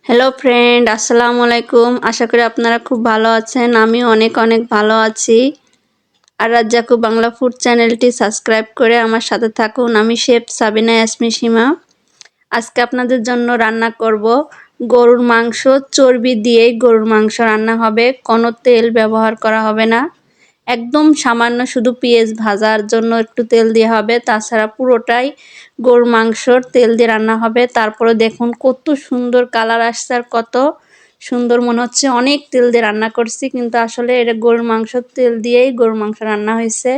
Hello friend, আসসালামু আলাইকুম। আশা করি আপনারা খুব ভালো আছেন। আমি অনেক অনেক ভালো আছি। আর রাজ্জাকু বাংলা ফুড চ্যানেলটি সাবস্ক্রাইব করে আমার সাথে থাকুন। আমি শেফ সাবিনা ইয়াসমিন সীমা। আজকে আপনাদের জন্য রান্না করব গরুর মাংস। চর্বি দিয়েই গরুর মাংস রান্না হবে, কোনো তেল ব্যবহার করা হবে না। একদম সামান্য শুধু পেঁয়াজ ভাজার জন্য একটু তেল দিয়ে হবে, তাছাড়া পুরোটাই গরুর মাংসর তেল দিয়ে রান্না হবে। তারপরে দেখুন কত সুন্দর কালার আসছে আর কত সুন্দর মনে হচ্ছে অনেক তেল দিয়ে রান্না করছি, কিন্তু আসলে এটা গরুর মাংসর তেল দিয়েই গরুর মাংস রান্না হয়েছে।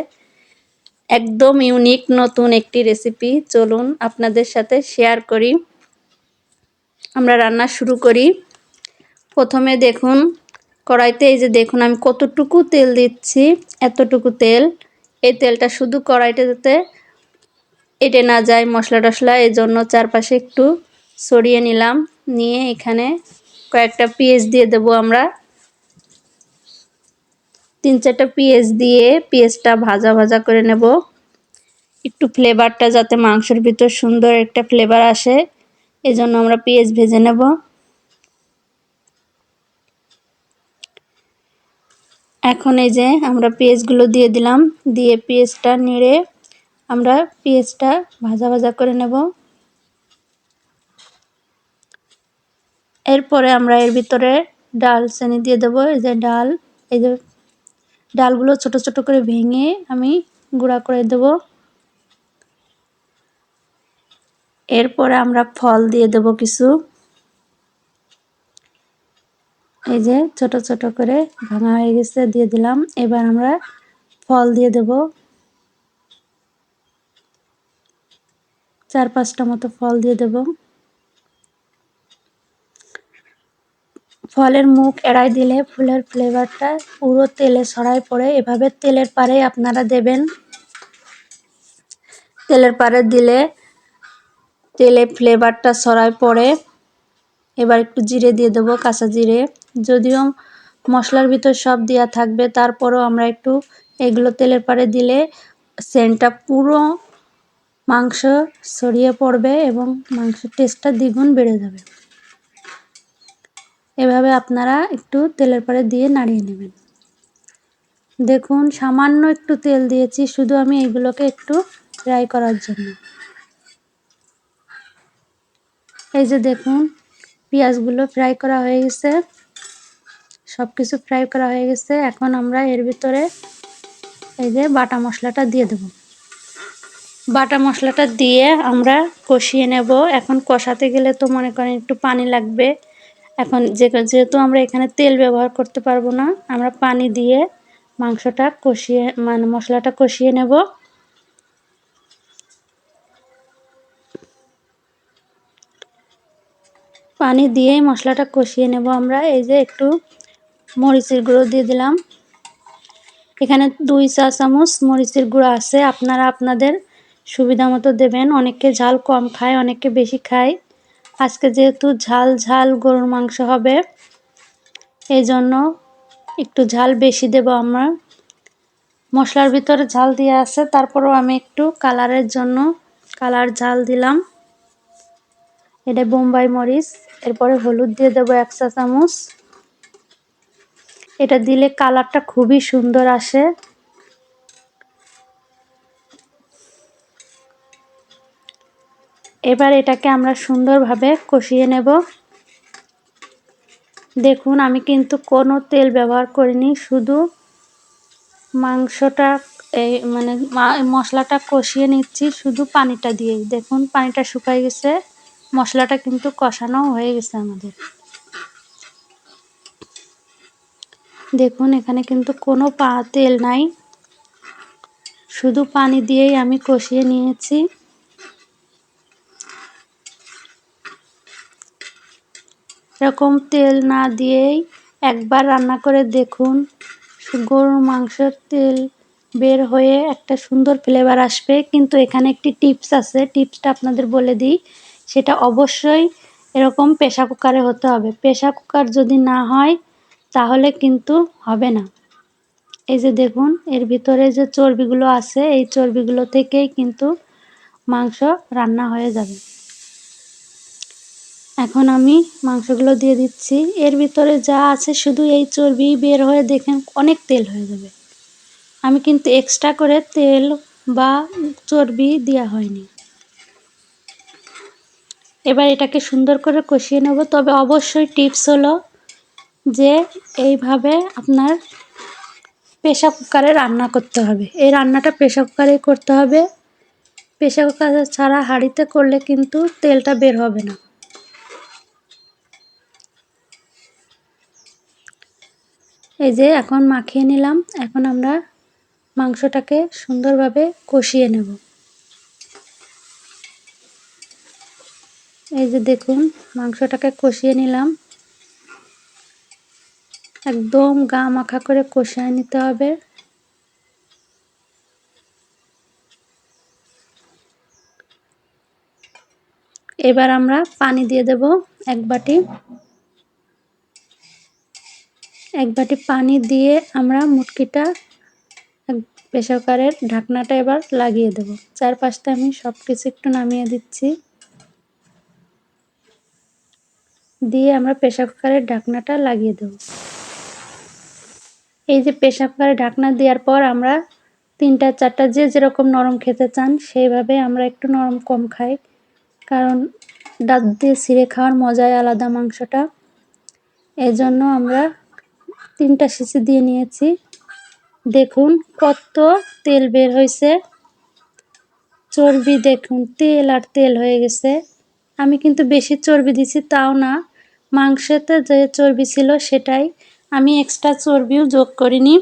একদম ইউনিক নতুন একটি রেসিপি, চলুন আপনাদের সাথে শেয়ার করি। আমরা রান্না শুরু করি। প্রথমে দেখুন কড়াইতে এই যে দেখুন আমি কতটুকু তেল দিচ্ছি, এতটুকু তেল। এই তেলটা শুধু কড়াইতে যাতে এঁটে না যায় মশলা টশলা, এই জন্য চারপাশে একটু ছড়িয়ে নিলাম। নিয়ে এখানে কয়েকটা পেঁয়াজ দিয়ে দেবো আমরা। 3-4টা পেঁয়াজ দিয়ে পেঁয়াজটা ভাজা ভাজা করে নেব, একটু ফ্লেভারটা যাতে মাংসের ভিতর সুন্দর একটা ফ্লেভার আসে, এজন্য আমরা পেঁয়াজ ভেজে নেব। এখন এই যে আমরা পেঁয়াজগুলো দিয়ে দিলাম, দিয়ে পেঁয়াজটা নেড়ে আমরা পেঁয়াজটা ভাজা ভাজা করে নেব। এরপরে আমরা এর ভিতরে ডালচিনি দিয়ে দেবো। এই যে ডাল, এই যে ডালগুলো ছোট ছোট করে ভেঙে আমি গুঁড়া করে দেব। এরপরে আমরা ফল দিয়ে দেব কিছু, এই যে ছোট ছোট করে ভাঙা হয়ে গেছে, দিয়ে দিলাম। এবার আমরা ফল দিয়ে দেব, 4-5টা মতো ফল দিয়ে দেব। ফলের মুখ এড়াই দিলে ফুলের ফ্লেভারটা পুরো তেলে ছড়ায় পড়ে। এভাবে তেলের পারে আপনারা দেবেন। তেলের পারে দিলে তেলে ফ্লেভারটা ছড়ায় পড়ে। এবার একটু জিরে দিয়ে দেবো, কাঁচা জিরে। যদিও মশলার ভিতর সব দেওয়া থাকবে, তারপরেও আমরা একটু এগুলো তেলের পারে দিলে সেন্টটা পুরো মাংস ছড়িয়ে পড়বে এবং মাংসের টেস্টটা দ্বিগুণ বেড়ে যাবে। এভাবে আপনারা একটু তেলের পারে দিয়ে নাড়িয়ে নেবেন। দেখুন সামান্য একটু তেল দিয়েছি শুধু আমি এগুলোকে একটু ফ্রাই করার জন্য। এই যে দেখুন পেঁয়াজগুলো ফ্রাই করা হয়ে গেছে, সব কিছু ফ্রাই করা হয়ে গেছে। এখন আমরা এর ভিতরে এই যে বাটা মশলাটা দিয়ে দেব। বাটা মশলাটা দিয়ে আমরা কষিয়ে নেব। এখন কষাতে গেলে তো মনে করেন একটু পানি লাগবে। এখন যেহেতু আমরা এখানে তেল ব্যবহার করতে পারবো না, আমরা পানি দিয়ে মাংসটা কষিয়ে মশলাটা কষিয়ে নেব। পানি দিয়েই মশলাটা কষিয়ে নেব আমরা। এই যে একটু মরিচের গুঁড়ো দিয়ে দিলাম, এখানে 2 চা চামচ মরিচের গুঁড়ো আছে, আপনারা আপনাদের সুবিধা মতো দেবেন। অনেকে ঝাল কম খায়, অনেকে বেশি খায়। আজকে যেহেতু ঝাল ঝাল গরুর মাংস হবে, এই জন্য একটু ঝাল বেশি দেব আমরা। মশলার ভিতরে ঝাল দিয়ে আছে, তারপরেও আমি একটু কালারের জন্য কালার ঝাল দিলাম। এটা বোম্বাই মরিচ। এরপরে হলুদ দিয়ে দেবো 1 চা চামচ। এটা দিলে কালারটা খুবই সুন্দর আসে। এবার এটাকে আমরা সুন্দরভাবে কষিয়ে নেব। দেখুন আমি কিন্তু কোনো তেল ব্যবহার করিনি, শুধু মাংসটা এই মশলাটা কষিয়ে নিচ্ছি শুধু পানিটা দিয়েই। দেখুন পানিটা শুকায় গেছে, মশলাটা কিন্তু কষানো হয়ে গেছে আমাদের। দেখুন এখানে কিন্তু কোনো তেল নাই, শুধু পানি দিয়েই আমি কষিয়ে নিয়েছি। এরকম তেল না দিয়েই একবার রান্না করে দেখুন, গরুর মাংসের তেল বের হয়ে একটা সুন্দর ফ্লেভার আসবে। কিন্তু এখানে একটি টিপস আছে, টিপসটা আপনাদের বলে দিই। সেটা অবশ্যই এরকম প্রেসার কুকারে হতে হবে। প্রেসার কুকার যদি না হয় তাহলে কিন্তু হবে না। এই যে দেখুন এর ভিতরে যে চর্বিগুলো আছে, এই চর্বিগুলো থেকেই কিন্তু মাংস রান্না হয়ে যাবে। এখন আমি মাংসগুলো দিয়ে দিচ্ছি। এর ভিতরে যা আছে শুধু এই চর্বি বের হয়ে দেখেন অনেক তেল হয়ে যাবে। আমি কিন্তু এক্সট্রা করে তেল বা চর্বি দেওয়া হয়নি। এবার এটাকে সুন্দর করে কষিয়ে নেব। তবে অবশ্যই টিপস হলো যে এইভাবে আপনার প্রেসার কুকারে রান্না করতে হবে। এই রান্নাটা প্রেসার কুকারেই করতে হবে। প্রেসার কুকারে ছাড়া হাঁড়িতে করলে কিন্তু তেলটা বের হবে না। এই যে এখন মাখিয়ে নিলাম। এখন আমরা মাংসটাকে সুন্দরভাবে কষিয়ে নেব। এই যে দেখুন মাংসটাকে কষিয়ে নিলাম। একদম গা মাখা করে কষিয়ে নিতে হবে। এবার আমরা পানি দিয়ে দেব এক বাটি। এক বাটি পানি দিয়ে আমরা মুটকিটা প্রেসার কুকারের ঢাকনাটা এবার লাগিয়ে দেব। চারপাশটা আমি সব কিছু একটু নামিয়ে দিচ্ছি। দিয়ে আমরা প্রেসার কুকারের ঢাকনাটা লাগিয়ে দেব। এই যে প্রেসার কুকারের ঢাকনা দেওয়ার পর আমরা 3টা 4টা যে যেরকম নরম খেতে চান সেইভাবে আমরা একটু নরম কম খাই, কারণ দাঁত দিয়ে ছিঁড়ে খাওয়ার মজাই আলাদা মাংসটা। এজন্য আমরা 3টা সিসি দিয়ে নিয়েছি। দেখুন কত তেল বের হয়েছে। চর্বি দেখুন তেল আর তেল হয়ে গেছে। আমি কিন্তু বেশি চর্বি দিছি তাও না, মাংসেতে যে চর্বি ছিল সেটাই, আমি এক্সট্রা চর্বিও যোগ করিনি।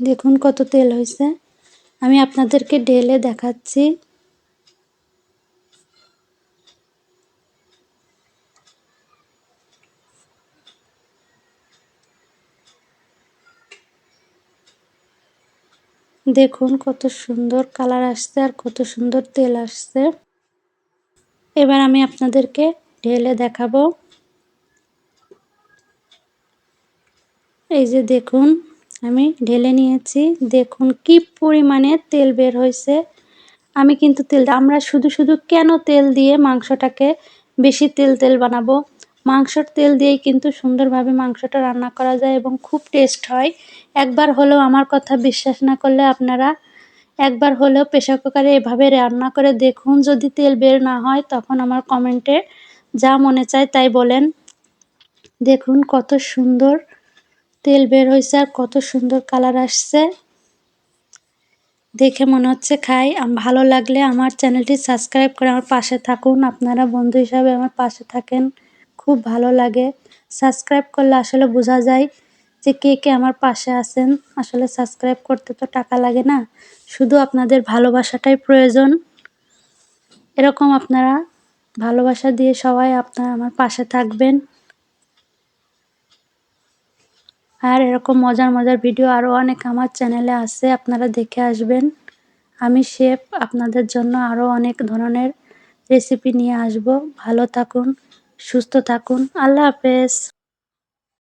দেখুন কত তেল হয়েছে। আমি আপনাদেরকে ঢেলে দেখাচ্ছি। দেখুন কত সুন্দর কালার আসছে আর কত সুন্দর তেল আসছে। এবার আমি আপনাদেরকে ঢেলে দেখাবো। এই যে দেখুন আমি ঢেলে নিয়েছি। দেখুন কি পরিমাণে তেল বের হয়েছে। আমি কিন্তু আমরা শুধু কেন তেল দিয়ে মাংসটাকে বেশি তেল বানাবো? মাংসর তেল দিয়েই কিন্তু সুন্দরভাবে মাংসটা রান্না করা যায় এবং খুব টেস্ট হয়। একবার হলেও আমার কথা বিশ্বাস না করলে আপনারা একবার হলেও প্রেসার কুকারে এভাবে রান্না করে দেখুন। যদি তেল বের না হয় তখন আমার কমেন্টে যা মনে চায় তাই বলেন। দেখুন কত সুন্দর তেল বের হয়েছে আর কত সুন্দর কালার আসছে। দেখে মনে হচ্ছে খাই। ভালো লাগলে আমার চ্যানেলটি সাবস্ক্রাইব করে আমার পাশে থাকুন। আপনারা বন্ধু হিসাবে আমার পাশে থাকেন, খুব ভালো লাগে। সাবস্ক্রাইব করলে আসলে বোঝা যায় যে কে আমার পাশে আছেন। আসলে সাবস্ক্রাইব করতে তো টাকা লাগে না, শুধু আপনাদের ভালোবাসাটাই প্রয়োজন। এরকম আপনারা ভালোবাসা দিয়ে সবাই আপনারা আমার পাশে থাকবেন। আর এরকম মজার ভিডিও আরও অনেক আমার চ্যানেলে আছে, আপনারা দেখে আসবেন। আমি শেফ, আপনাদের জন্য আরও অনেক ধরনের রেসিপি নিয়ে আসব। ভালো থাকুন, সুস্থ থাকুন। আল্লাহ হাফেজ।